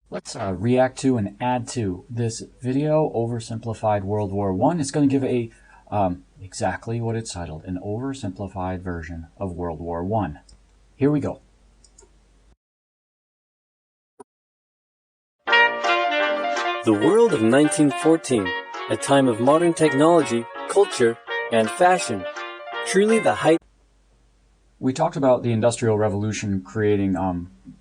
Let's react to and add to this video, Oversimplified World War I. It's going to give a exactly what it's titled, an oversimplified version of World War I. Here we go. The world of 1914, a time of modern technology, culture, and fashion. Truly the height. We talked about the Industrial Revolution creating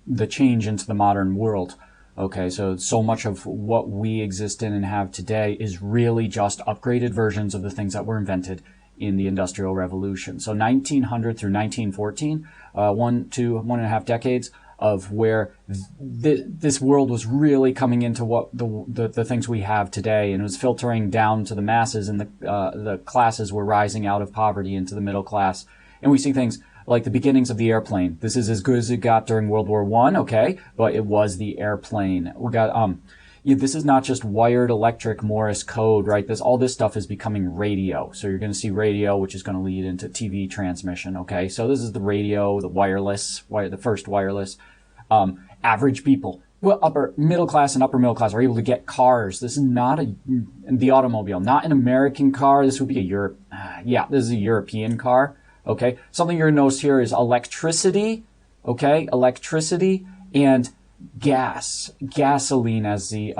the change into the modern world. Okay, so much of what we exist in and have today is really just upgraded versions of the things that were invented in the Industrial Revolution. So 1900 through 1914, 1.5 decades of where this world was really coming into what the things we have today, and it was filtering down to the masses, and the classes were rising out of poverty into the middle class. And we see things like the beginnings of the airplane. This is as good as it got during World War I, okay? But it was the airplane. We got, this is not just wired electric Morse code, right? All this stuff is becoming radio. So you're going to see radio, which is going to lead into TV transmission, okay? So this is the radio, the wireless, the first wireless. Average people, well, upper middle class and upper middle class are able to get cars. This is not the automobile, not an American car. This would be this is a European car. Okay, something you're going to notice here is electricity, okay, electricity and gasoline as the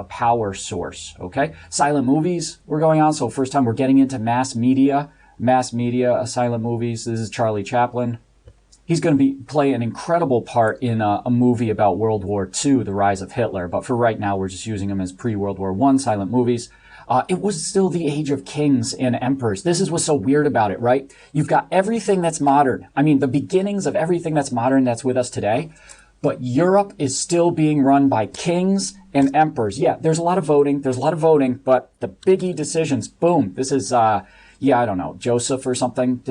power source, okay. Silent movies were going on, so first time we're getting into mass media, silent movies. This is Charlie Chaplin. He's going to play an incredible part in a movie about World War II, The Rise of Hitler, but for right now we're just using them as pre-World War I silent movies. It was still the age of kings and emperors. This is what's so weird about it, right? You've got everything that's modern. I mean, the beginnings of everything that's modern that's with us today. But Europe is still being run by kings and emperors. Yeah, there's a lot of voting. But the biggie decisions, boom. This is, I don't know, Joseph or something.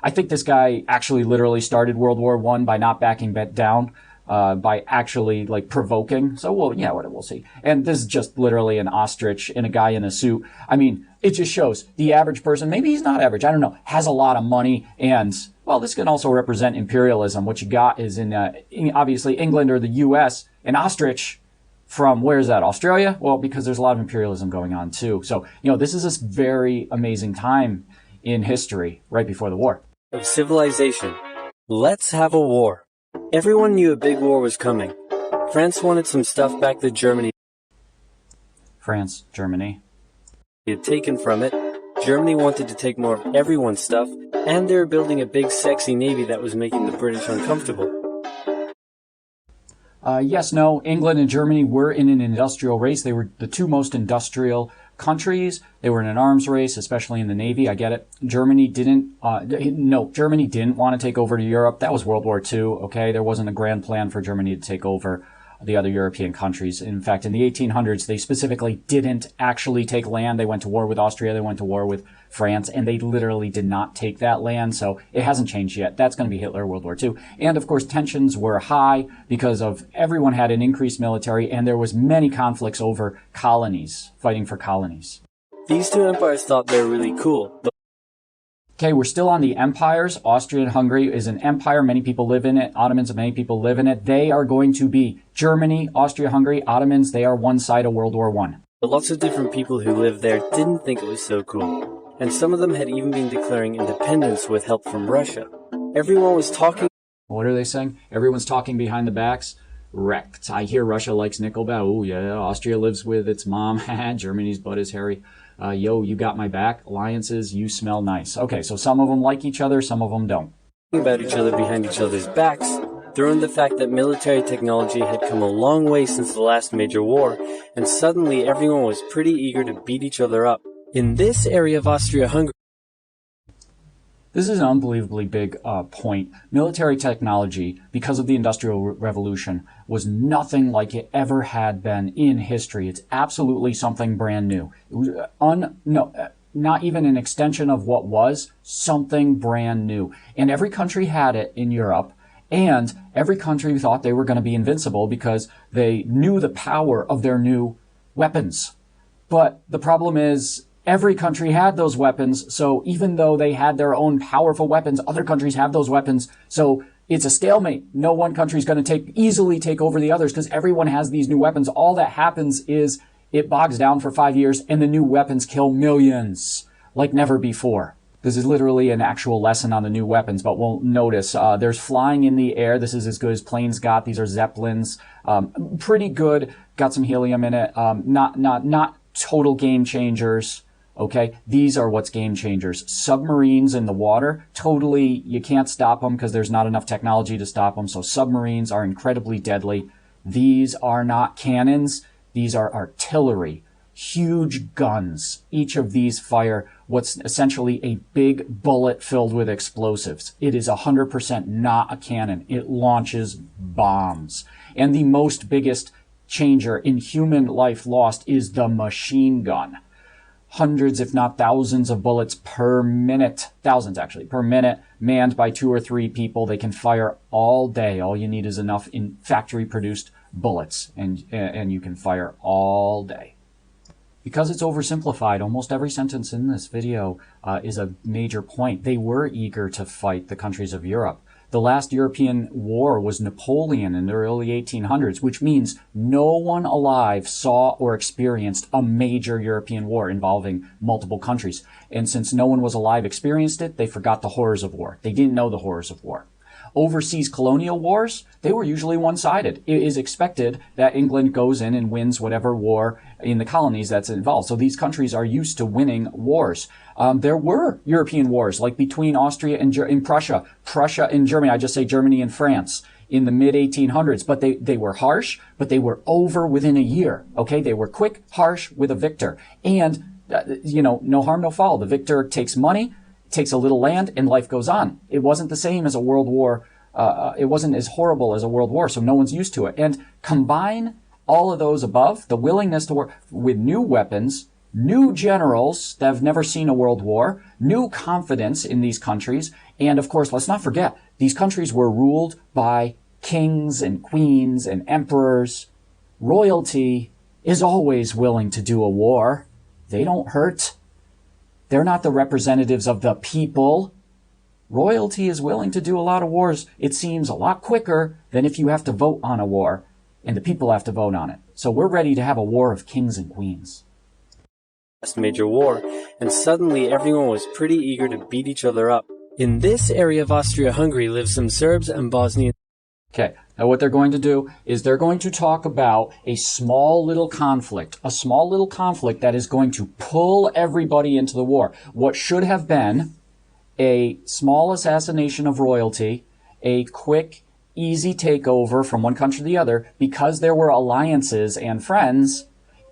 I think this guy actually literally started World War I by not backing down. By actually like provoking. So we'll see. And this is just literally an ostrich and a guy in a suit. I mean, it just shows the average person, maybe he's not average, I don't know, has a lot of money. And well, this can also represent imperialism. What you got is in obviously England or the US, an ostrich from, where is that, Australia? Well, because there's a lot of imperialism going on too. So, this is this very amazing time in history right before the war. Of civilization. Let's have a war. Everyone knew a big war was coming. France wanted some stuff back that Germany had taken from it. Germany wanted to take more of everyone's stuff, and they were building a big sexy navy that was making the British uncomfortable. Yes, no, England and Germany were in an industrial race. They were the two most industrial countries. They were in an arms race, especially in the Navy. I get it. Germany didn't want to take over to Europe. That was World War II, okay? There wasn't a grand plan for Germany to take over the other European countries. In fact, in the 1800s, they specifically didn't actually take land. They went to war with Austria. They went to war with France, and they literally did not take that land. So it hasn't changed yet. That's going to be Hitler, World War II. And of course, tensions were high because of everyone had an increased military, and there was many conflicts over colonies, fighting for colonies. These two empires thought they were really cool. Okay, we're still on the empires. Austria-Hungary is an empire. Many people live in it. Ottomans, many people live in it. They are going to be Germany, Austria-Hungary, Ottomans. They are one side of World War I. But lots of different people who lived there didn't think it was so cool. And some of them had even been declaring independence with help from Russia. Everyone was talking. What are they saying? Everyone's talking behind the backs. Wrecked. I hear Russia likes Nickelback. Oh, yeah. Austria lives with its mom. Germany's butt is hairy. Yo, you got my back. Alliances, you smell nice. Okay, so some of them like each other, some of them don't. About each other behind each other's backs, throwing the fact that military technology had come a long way since the last major war, and suddenly everyone was pretty eager to beat each other up. In this area of Austria-Hungary, this is an unbelievably big point. Military technology, because of the Industrial Revolution, was nothing like it ever had been in history. It's absolutely something brand new. It was not even an extension of what was, something brand new. And every country had it in Europe, and every country thought they were going to be invincible because they knew the power of their new weapons. But the problem is, every country had those weapons, so even though they had their own powerful weapons, other countries have those weapons, so It's a stalemate. No one country is going to easily take over the others because everyone has these new weapons. All that happens is it bogs down for 5 years and the new weapons kill millions like never before. This is literally an actual lesson on the new weapons, but we'll notice there's flying in the air. This is as good as planes got. These are Zeppelins. Pretty good. Got some helium in it. Not total game changers. Okay, these are what's game changers. Submarines in the water, totally, you can't stop them because there's not enough technology to stop them. So submarines are incredibly deadly. These are not cannons. These are artillery, huge guns. Each of these fire what's essentially a big bullet filled with explosives. It is 100% not a cannon. It launches bombs. And the biggest changer in human life lost is the machine gun. Hundreds, if not thousands of bullets per minute, thousands actually, per minute, manned by 2 or 3 people. They can fire all day. All you need is enough in factory-produced bullets, and you can fire all day. Because it's oversimplified, almost every sentence in this video is a major point. They were eager to fight the countries of Europe. The last European war was Napoleon in the early 1800s, which means no one alive saw or experienced a major European war involving multiple countries. And since no one was alive experienced it, they forgot the horrors of war. They didn't know the horrors of war. Overseas colonial wars, they were usually one-sided. It is expected that England goes in and wins whatever war in the colonies that's involved. So these countries are used to winning wars. There were European wars, like between Austria and Prussia and Germany. I just say Germany and France in the mid-1800s. But they were harsh, but they were over within a year. Okay, they were quick, harsh, with a victor. And, no harm, no foul. The victor takes money, takes a little land, and life goes on. It wasn't the same as a world war. It wasn't as horrible as a world war, so no one's used to it. And combine all of those above, the willingness to work with new weapons, new generals that have never seen a world war, new confidence in these countries, and of course, let's not forget, these countries were ruled by kings and queens and emperors. Royalty is always willing to do a war. They don't hurt. They're not the representatives of the people. Royalty is willing to do a lot of wars. It seems a lot quicker than if you have to vote on a war and the people have to vote on it. So we're ready to have a war of kings and queens. Last major war, and suddenly everyone was pretty eager to beat each other up. In this area of Austria-Hungary live some Serbs and Bosnians. Okay, now what they're going to do is they're going to talk about a small little conflict that is going to pull everybody into the war. What should have been a small assassination of royalty, a quick, easy takeover from one country to the other, because there were alliances and friends,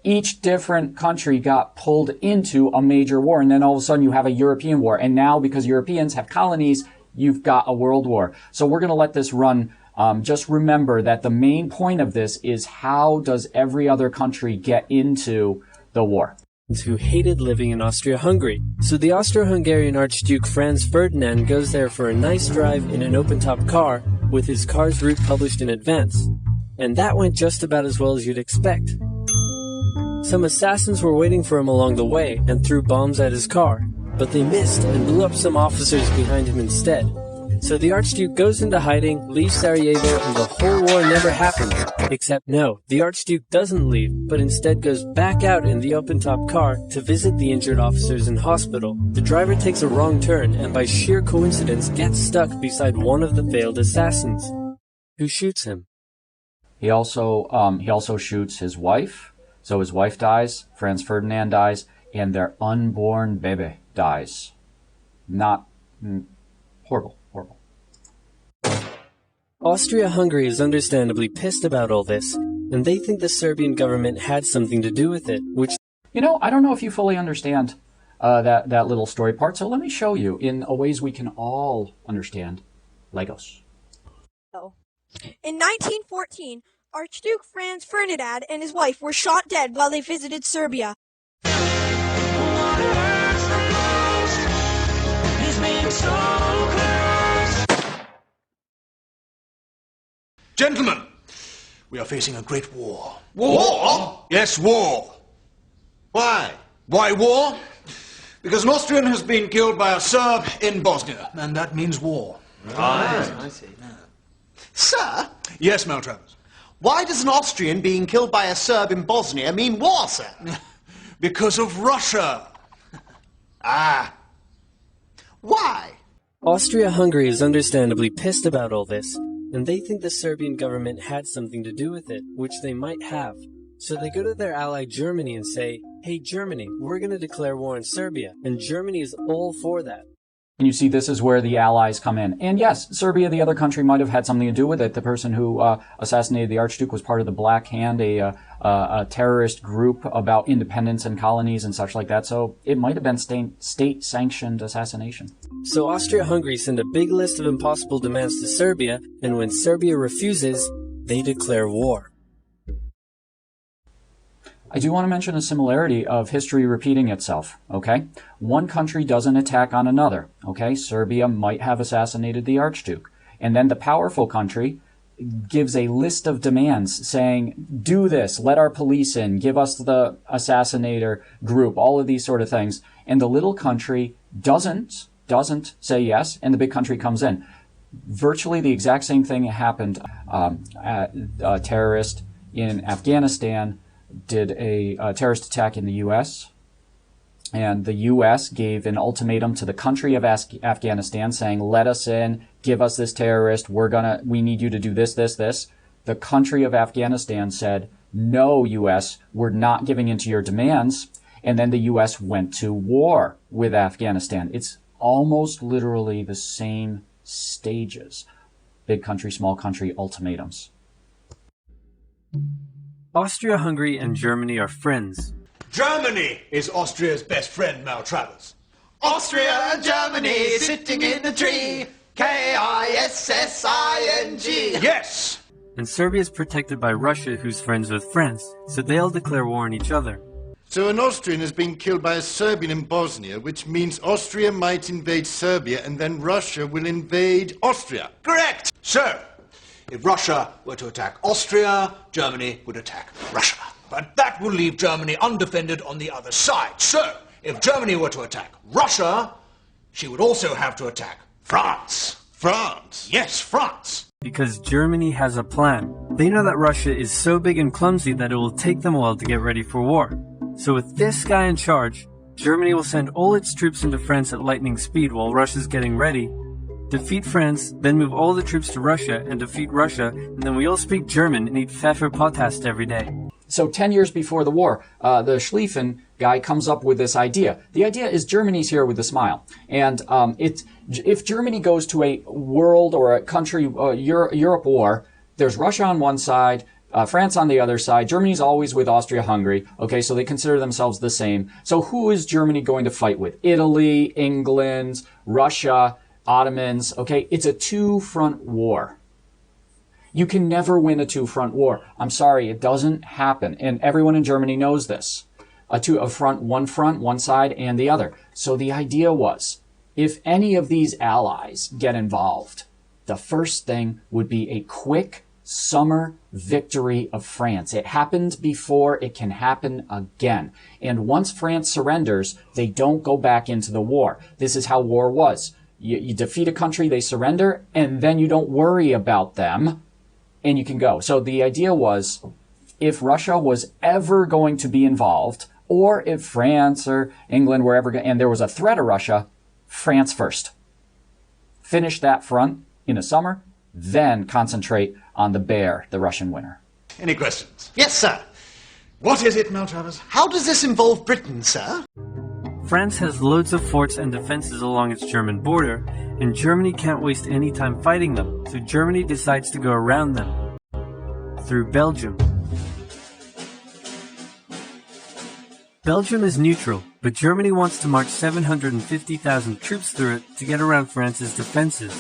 each different country got pulled into a major war, and then all of a sudden you have a European war. And now, because Europeans have colonies, you've got a world war. So we're going to let this run. Just remember that the main point of this is how does every other country get into the war? Who hated living in Austria-Hungary. So the Austro-Hungarian Archduke Franz Ferdinand goes there for a nice drive in an open-top car with his car's route published in advance. And that went just about as well as you'd expect. Some assassins were waiting for him along the way and threw bombs at his car, but they missed and blew up some officers behind him instead. So the Archduke goes into hiding, leaves Sarajevo, and the whole war never happens. Except no, the Archduke doesn't leave, but instead goes back out in the open-top car to visit the injured officers in hospital. The driver takes a wrong turn and by sheer coincidence gets stuck beside one of the failed assassins, who shoots him. He also shoots his wife. So his wife dies, Franz Ferdinand dies, and their unborn baby dies. Horrible. Austria-Hungary is understandably pissed about all this, and they think the Serbian government had something to do with it, which... I don't know if you fully understand that little story part, so let me show you in ways we can all understand. Legos. In 1914, Archduke Franz Ferdinand and his wife were shot dead while they visited Serbia. Gentlemen, we are facing a great war. War? Yes, war. Why? Why war? Because an Austrian has been killed by a Serb in Bosnia, and that means war. Right. I see. Sir, Yes, Maltravers. why does an Austrian being killed by a Serb in Bosnia mean war, sir? Because of Russia. Ah. Why? Austria-Hungary is understandably pissed about all this, and they think the Serbian government had something to do with it, which they might have. So they go to their ally Germany and say, "Hey Germany, we're going to declare war on Serbia," and Germany is all for that. And you see, this is where the Allies come in. And yes, Serbia, the other country, might have had something to do with it. The person who assassinated the Archduke was part of the Black Hand, a terrorist group about independence and colonies and such like that. So it might have been state-sanctioned assassination. So Austria-Hungary send a big list of impossible demands to Serbia, and when Serbia refuses, they declare war. I do want to mention a similarity of history repeating itself, okay? One country doesn't attack on another, okay? Serbia might have assassinated the Archduke. And then the powerful country gives a list of demands saying, do this, let our police in, give us the assassinator group, all of these sort of things. And the little country doesn't say yes, and the big country comes in. Virtually the exact same thing happened. A terrorist in Afghanistan did a terrorist attack in the U.S., and the U.S. gave an ultimatum to the country of Afghanistan saying, let us in, give us this terrorist, we need you to do this, this, this. The country of Afghanistan said, no, U.S., we're not giving in to your demands. And then the U.S. went to war with Afghanistan. It's almost literally the same stages. Big country, small country ultimatums. Austria-Hungary and Germany are friends. Germany is Austria's best friend, Maltravers. Austria and Germany sitting in a tree. K-I-S-S-I-N-G. Yes. And Serbia is protected by Russia, who's friends with France, so they'll declare war on each other. So an Austrian has been killed by a Serbian in Bosnia, which means Austria might invade Serbia and then Russia will invade Austria. Correct. So, if Russia were to attack Austria, Germany would attack Russia. But that will leave Germany undefended on the other side. So, if Germany were to attack Russia, she would also have to attack France. France? Yes, France. Because Germany has a plan. They know that Russia is so big and clumsy that it will take them a while to get ready for war. So with this guy in charge, Germany will send all its troops into France at lightning speed while Russia's getting ready, defeat France, then move all the troops to Russia and defeat Russia, and then we all speak German and eat Pfefferpottast every day. So 10 years before the war, the Schlieffen guy comes up with this idea. The idea is Germany's here with a smile. And if Germany goes to a world or a country, Europe war, there's Russia on one side, France on the other side. Germany's always with Austria-Hungary. Okay, so they consider themselves the same. So who is Germany going to fight with? Italy, England, Russia, Ottomans. Okay, it's a two-front war. You can never win a two-front war. I'm sorry, it doesn't happen. And everyone in Germany knows this. One front, one side, and the other. So the idea was, if any of these allies get involved, the first thing would be a quick summer victory of France. It happened before, it can happen again. And once France surrenders, they don't go back into the war. This is how war was. You defeat a country, they surrender, and then you don't worry about them, and you can go. So the idea was, if Russia was ever going to be involved, or if France or England were ever going, and there was a threat of Russia, France first. Finish that front in the summer, then concentrate on the bear, the Russian winter. Any questions? Yes, sir. What is it, Maltravers? How does this involve Britain, sir? France has loads of forts and defenses along its German border, and Germany can't waste any time fighting them, so Germany decides to go around them. Through Belgium. Belgium is neutral, but Germany wants to march 750,000 troops through it to get around France's defenses.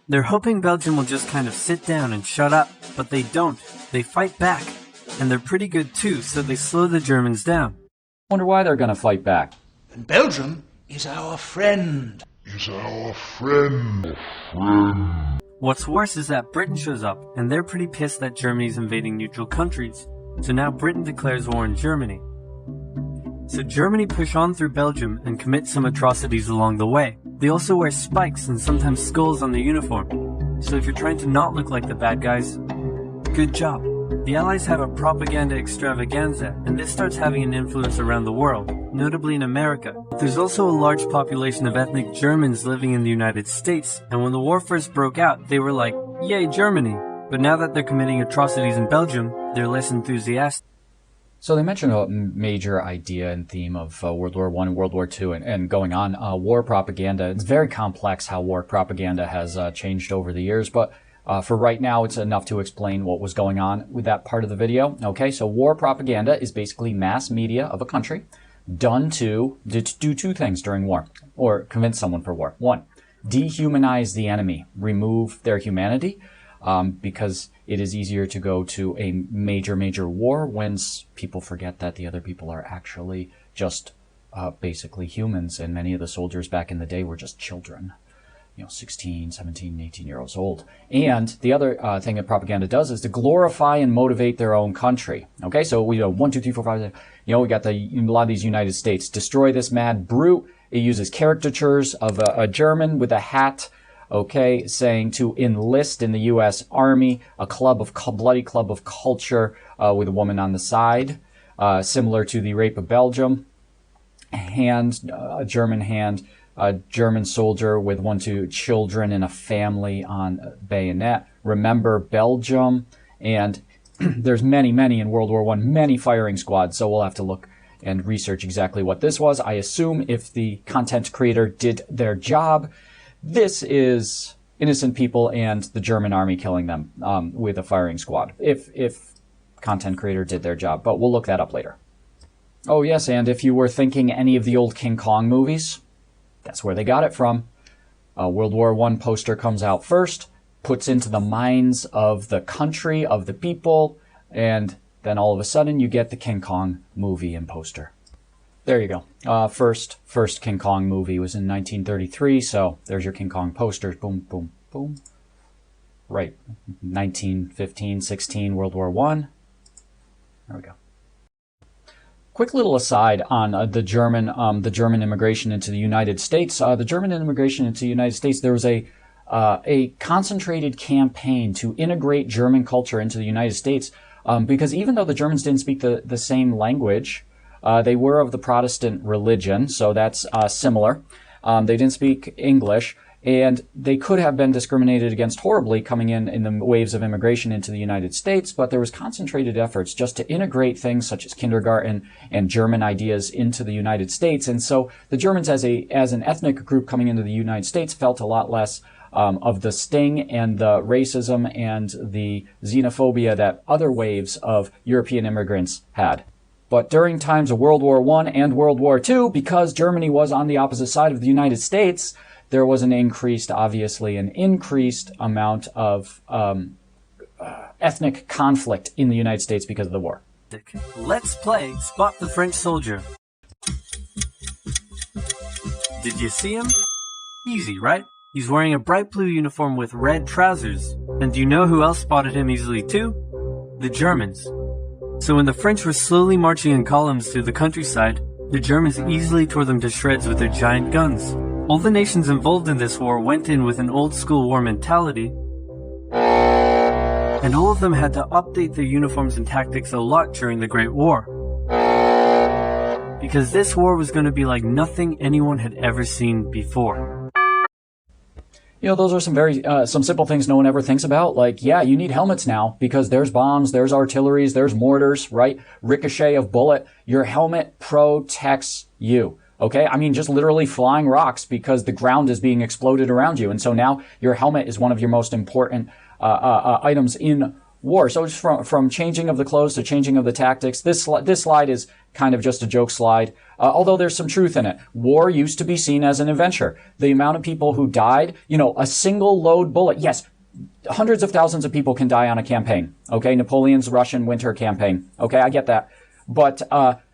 They're hoping Belgium will just kind of sit down and shut up, but they don't. They fight back. And they're pretty good too, so they slow the Germans down. Wonder why they're going to fight back. And Belgium is our friend. What's worse is that Britain shows up, and they're pretty pissed that Germany's invading neutral countries. So now Britain declares war on Germany. So Germany push on through Belgium and commit some atrocities along the way. They also wear spikes and sometimes skulls on their uniform. So if you're trying to not look like the bad guys, good job. The Allies have a propaganda extravaganza, and this starts having an influence around the world, notably in America. There's also a large population of ethnic Germans living in the United States, and when the war first broke out, they were like, yay, Germany! But now that they're committing atrocities in Belgium, they're less enthusiastic. So they mentioned a major idea and theme of World War I and World War II and going on. War propaganda. It's very complex how war propaganda has changed over the years, but for right now, it's enough to explain what was going on with that part of the video. Okay, so war propaganda is basically mass media of a country done to do two things during war, or convince someone for war. One, dehumanize the enemy, remove their humanity, because it is easier to go to a major war when people forget that the other people are actually just basically humans, and many of the soldiers back in the day were just children. 16, 17, 18-year-olds old. And the other thing that propaganda does is to glorify and motivate their own country. Okay, so we 1, 2, 3, 4, 5, we got a lot of these United States. Destroy this mad brute. It uses caricatures of a German with a hat, okay, saying to enlist in the U.S. Army, a bloody club of culture with a woman on the side, similar to the rape of Belgium. A German hand, a German soldier with 1, 2 children and a family on bayonet. Remember Belgium, and there's many in World War I, many firing squads, so we'll have to look and research exactly what this was. I assume if the content creator did their job, this is innocent people and the German army killing them with a firing squad, if content creator did their job, but we'll look that up later. Oh yes, and if you were thinking any of the old King Kong movies, that's where they got it from. World War I poster comes out first, puts into the minds of the country, of the people, and then all of a sudden you get the King Kong movie and poster. There you go. First King Kong movie was in 1933, so there's your King Kong posters. Boom, boom, boom. Right, 1915, 16, World War I. There we go. Quick little aside on the German immigration into the United States. The German immigration into the United States, there was a concentrated campaign to integrate German culture into the United States, because even though the Germans didn't speak the same language, they were of the Protestant religion, so that's similar. They didn't speak English, and they could have been discriminated against horribly coming in the waves of immigration into the United States, but there was concentrated efforts just to integrate things such as kindergarten and German ideas into the United States. And so the Germans as an ethnic group coming into the United States felt a lot less of the sting and the racism and the xenophobia that other waves of European immigrants had. But during times of World War I and World War II, because Germany was on the opposite side of the United States, there was an increased amount of ethnic conflict in the United States because of the war. Let's play Spot the French Soldier. Did you see him? Easy, right? He's wearing a bright blue uniform with red trousers. And do you know who else spotted him easily too? The Germans. So when the French were slowly marching in columns through the countryside, the Germans easily tore them to shreds with their giant guns. All the nations involved in this war went in with an old-school war mentality, and all of them had to update their uniforms and tactics a lot during the Great War. Because this war was going to be like nothing anyone had ever seen before. Those are some simple things no one ever thinks about. Like, yeah, you need helmets now because there's bombs, there's artilleries, there's mortars, right? Ricochet of bullet. Your helmet protects you. Okay, I mean, just literally flying rocks because the ground is being exploded around you. And so now your helmet is one of your most important items in war. So just from changing of the clothes to changing of the tactics, this slide is kind of just a joke slide, although there's some truth in it. War used to be seen as an adventure. The amount of people who died, a single load bullet, yes, hundreds of thousands of people can die on a campaign. Okay, Napoleon's Russian winter campaign. Okay, I get that. But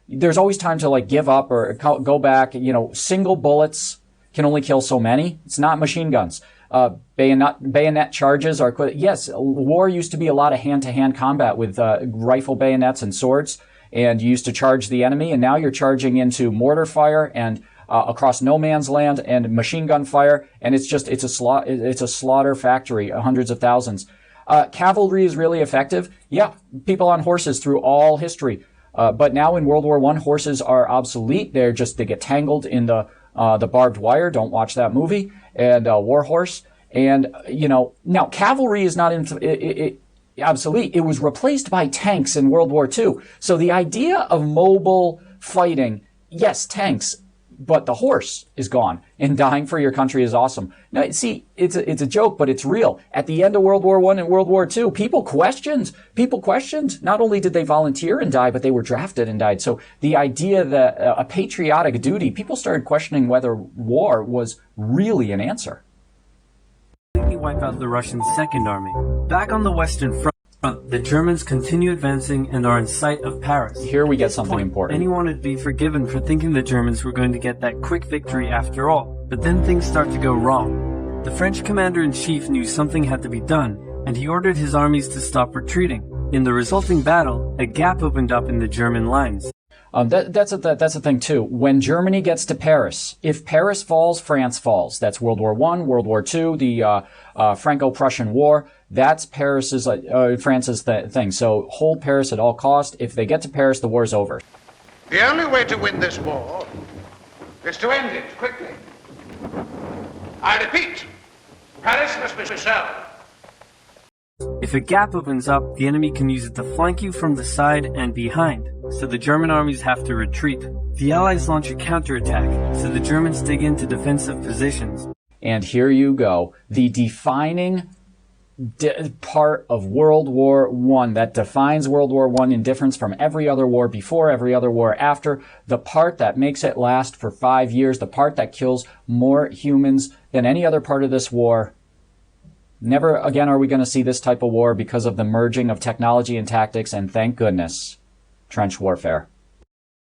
there's always time to give up or go back. Single bullets can only kill so many. It's not machine guns. Bayonet charges are quick. Yes, war used to be a lot of hand-to-hand combat with rifle bayonets and swords, and you used to charge the enemy, and now you're charging into mortar fire and across no man's land and machine gun fire, and it's a slaughter factory, hundreds of thousands. Cavalry is really effective. Yeah, people on horses through all history. But now in World War I, horses are obsolete. They get tangled in the barbed wire. Don't watch that movie. And War Horse. And, now cavalry is not obsolete. It was replaced by tanks in World War II. So the idea of mobile fighting, yes, tanks, but the horse is gone, and dying for your country is awesome. Now, see, it's a joke, but it's real. At the end of World War I and World War II, people questioned. Not only did they volunteer and die, but they were drafted and died. So the idea that a patriotic duty, people started questioning whether war was really an answer. Wipe out the Russian Second Army. Back on the Western Front, the Germans continue advancing and are in sight of Paris. Here we get something important. Anyone would be forgiven for thinking the Germans were going to get that quick victory after all. But then things start to go wrong. The French commander-in-chief knew something had to be done, and he ordered his armies to stop retreating. In the resulting battle, a gap opened up in the German lines. That's a thing too. When Germany gets to Paris, if Paris falls, France falls. That's World War I, World War II, the Franco-Prussian War. That's France's thing. So hold Paris at all cost. If they get to Paris, the war's over. The only way to win this war is to end it quickly. I repeat, Paris must be shelled. If a gap opens up, the enemy can use it to flank you from the side and behind, so the German armies have to retreat. The Allies launch a counterattack, so the Germans dig into defensive positions. And here you go. The defining part of World War I that defines World War I in difference from every other war before, every other war after, the part that makes it last for 5 years, the part that kills more humans than any other part of this war. Never again are we going to see this type of war because of the merging of technology and tactics, and thank goodness, trench warfare.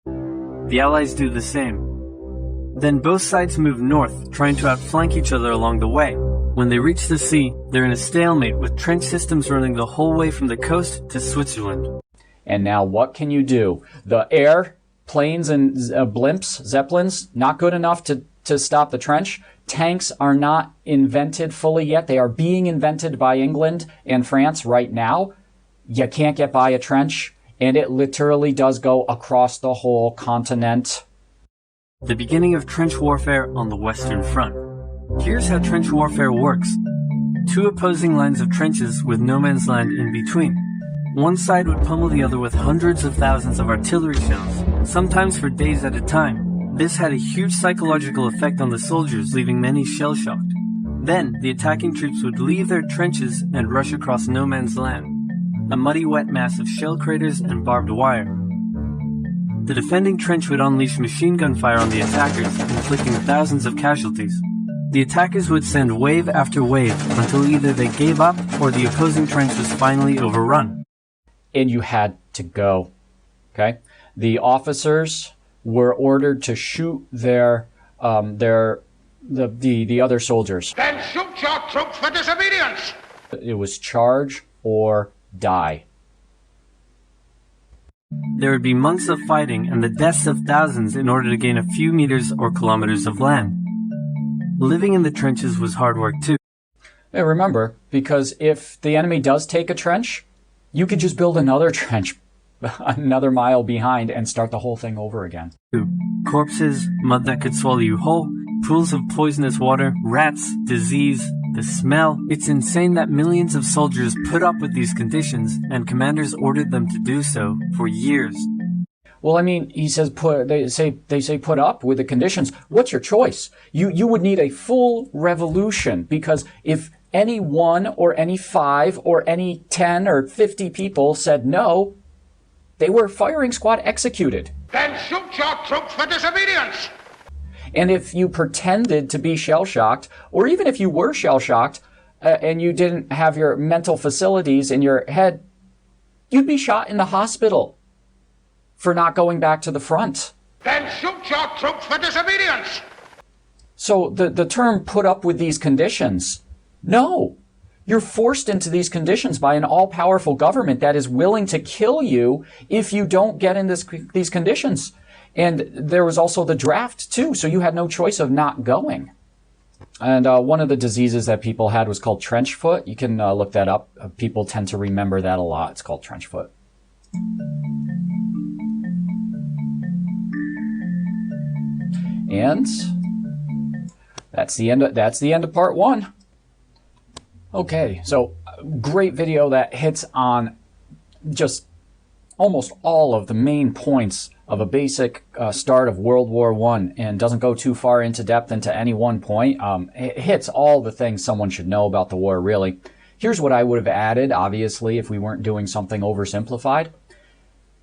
The Allies do the same. Then both sides move north, trying to outflank each other along the way. When they reach the sea, they're in a stalemate with trench systems running the whole way from the coast to Switzerland. And now what can you do? The air, planes and blimps, Zeppelins, not good enough to stop the trench. Tanks are not invented fully yet. They are being invented by England and France right now. You can't get by a trench, and it literally does go across the whole continent. The beginning of trench warfare on the Western Front. Here's how trench warfare works. Two opposing lines of trenches with no man's land in between. One side would pummel the other with hundreds of thousands of artillery shells, sometimes for days at a time. This had a huge psychological effect on the soldiers, leaving many shell-shocked. Then, the attacking troops would leave their trenches and rush across no man's land, a muddy wet mass of shell craters and barbed wire. The defending trench would unleash machine gun fire on the attackers, inflicting thousands of casualties. The attackers would send wave after wave until either they gave up or the opposing trench was finally overrun. And you had to go. Okay? The officers were ordered to shoot the other soldiers. Then shoot your troops for disobedience! It was charge or die. There would be months of fighting and the deaths of thousands in order to gain a few meters or kilometers of land. Living in the trenches was hard work too. Hey, remember, because if the enemy does take a trench, you could just build another trench another mile behind and start the whole thing over again. Corpses, mud that could swallow you whole, pools of poisonous water, rats, disease, the smell. It's insane that millions of soldiers put up with these conditions, and commanders ordered them to do so for years. Well, I mean, he says they say put up with the conditions. What's your choice? You would need a full revolution, because if any one or any 5 or any 10 or 50 people said no, they were firing squad executed. Then shoot your troops for disobedience! And if you pretended to be shell-shocked, or even if you were shell-shocked and you didn't have your mental facilities in your head, you'd be shot in the hospital for not going back to the front. Then shoot your troops for disobedience! So the term put up with these conditions, no. You're forced into these conditions by an all-powerful government that is willing to kill you if you don't get in these conditions. And there was also the draft, too, so you had no choice of not going. And one of the diseases that people had was called trench foot. You can look that up. People tend to remember that a lot. It's called trench foot. And that's the end of part 1. Okay, so great video that hits on just almost all of the main points of a basic start of World War I and doesn't go too far into depth into any one point. It hits all the things someone should know about the war, really. Here's what I would have added, obviously, if we weren't doing something oversimplified.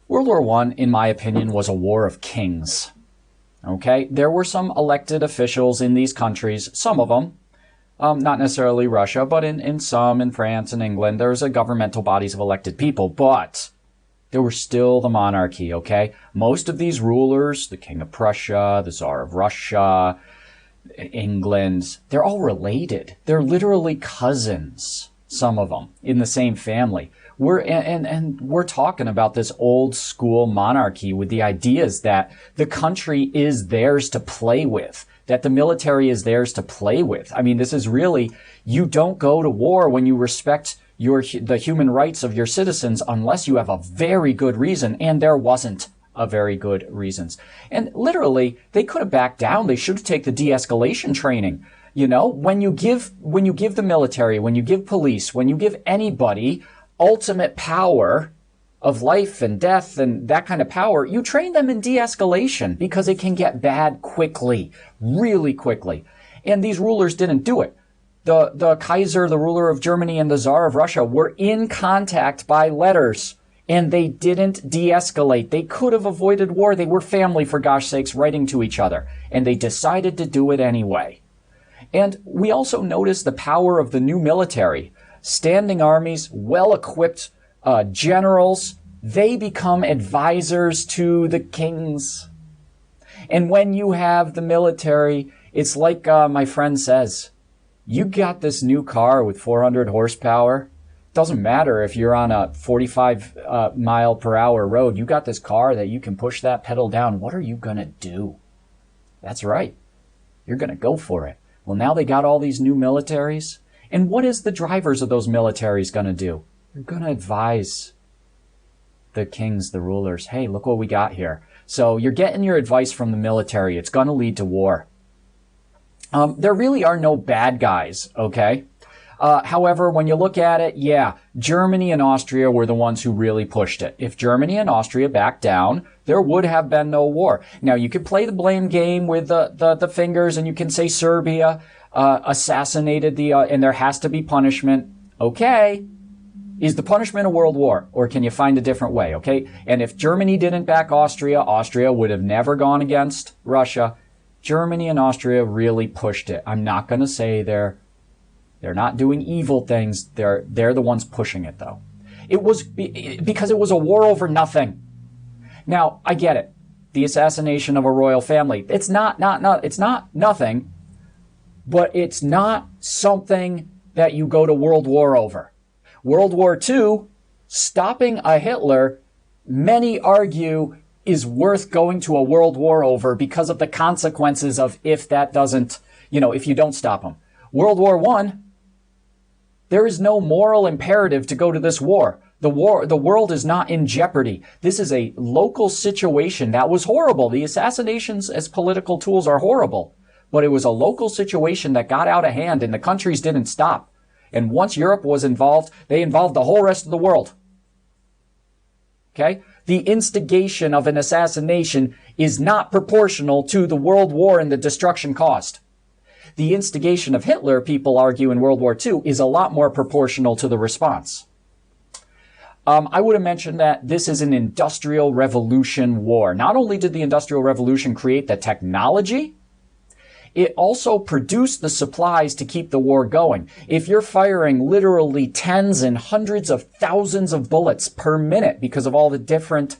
World War I, in my opinion, was a war of kings. Okay, there were some elected officials in these countries, some of them, not necessarily Russia, but in some, in France and England, there's a governmental bodies of elected people, but there were still the monarchy, okay? Most of these rulers, the King of Prussia, the Tsar of Russia, England, they're all related. They're literally cousins, some of them, in the same family. We're talking about this old school monarchy with the ideas that the country is theirs to play with, that the military is theirs to play with. I mean, this is really, you don't go to war when you respect the human rights of your citizens unless you have a very good reason, and there wasn't a very good reasons. And literally, they could have backed down. They should have taken the de-escalation training. You know, when you give the military, when you give police, when you give anybody ultimate power of life and death and that kind of power, you train them in de-escalation because it can get bad quickly, really quickly. And these rulers didn't do it. The Kaiser, the ruler of Germany, and the Tsar of Russia were in contact by letters, and they didn't de-escalate. They could have avoided war. They were family, for gosh sakes, writing to each other, and they decided to do it anyway. And we also notice the power of the new military. Standing armies, well-equipped generals, they become advisors to the kings. And when you have the military, it's like my friend says, you got this new car with 400 horsepower. Doesn't matter if you're on a 45 mile per hour road. You got this car that you can push that pedal down. What are you going to do? That's right. You're going to go for it. Well, now they got all these new militaries. And what is the drivers of those militaries going to do? They're going to advise the kings, the rulers. Hey, look what we got here. So you're getting your advice from the military. It's going to lead to war. There really are no bad guys, okay? However, when you look at it, yeah, Germany and Austria were the ones who really pushed it. If Germany and Austria backed down, there would have been no war. Now, you could play the blame game with the fingers, and you can say Serbia assassinated and there has to be punishment. Okay. Is the punishment a world war, or can you find a different way, okay? And if Germany didn't back Austria, Austria would have never gone against Russia. Germany and Austria really pushed it. I'm not going to say they're not doing evil things. They're the ones pushing it, though. It was because it was a war over nothing. Now, I get it. The assassination of a royal family. It's not nothing, but it's not something that you go to world war over. World War II, stopping a Hitler, many argue, is worth going to a world war over because of the consequences of if that doesn't, if you don't stop him. World War I, there is no moral imperative to go to this war. The world is not in jeopardy. This is a local situation that was horrible. The assassinations as political tools are horrible, but it was a local situation that got out of hand and the countries didn't stop. And once Europe was involved, they involved the whole rest of the world. Okay? The instigation of an assassination is not proportional to the world war and the destruction caused. The instigation of Hitler, people argue in World War II, is a lot more proportional to the response. I would have mentioned that this is an industrial revolution war. Not only did the Industrial Revolution create the technology, it also produced the supplies to keep the war going. If you're firing literally tens and hundreds of thousands of bullets per minute because of all the different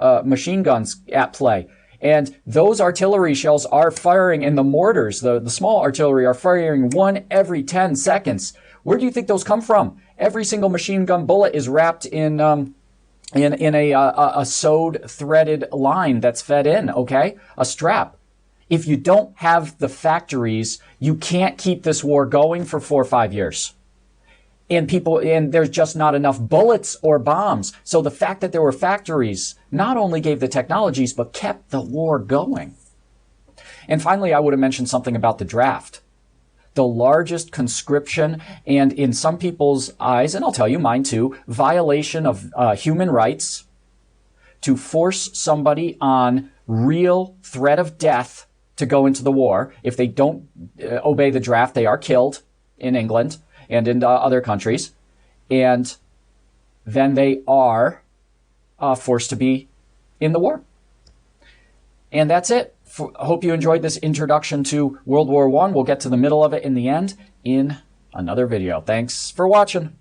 machine guns at play, and those artillery shells are firing, and the mortars, the small artillery, are firing one every 10 seconds. Where do you think those come from? Every single machine gun bullet is wrapped in in a sewed threaded line that's fed in, okay? A strap. If you don't have the factories, you can't keep this war going for 4 or 5 years. And there's just not enough bullets or bombs. So the fact that there were factories not only gave the technologies, but kept the war going. And finally, I would have mentioned something about the draft. The largest conscription, and in some people's eyes, and I'll tell you mine too, violation of human rights to force somebody on real threat of death to go into the war. If they don't obey the draft, they are killed in England and in other countries. And then they are forced to be in the war. And that's it. Hope you enjoyed this introduction to World War I. We'll get to the middle of it in the end in another video. Thanks for watching.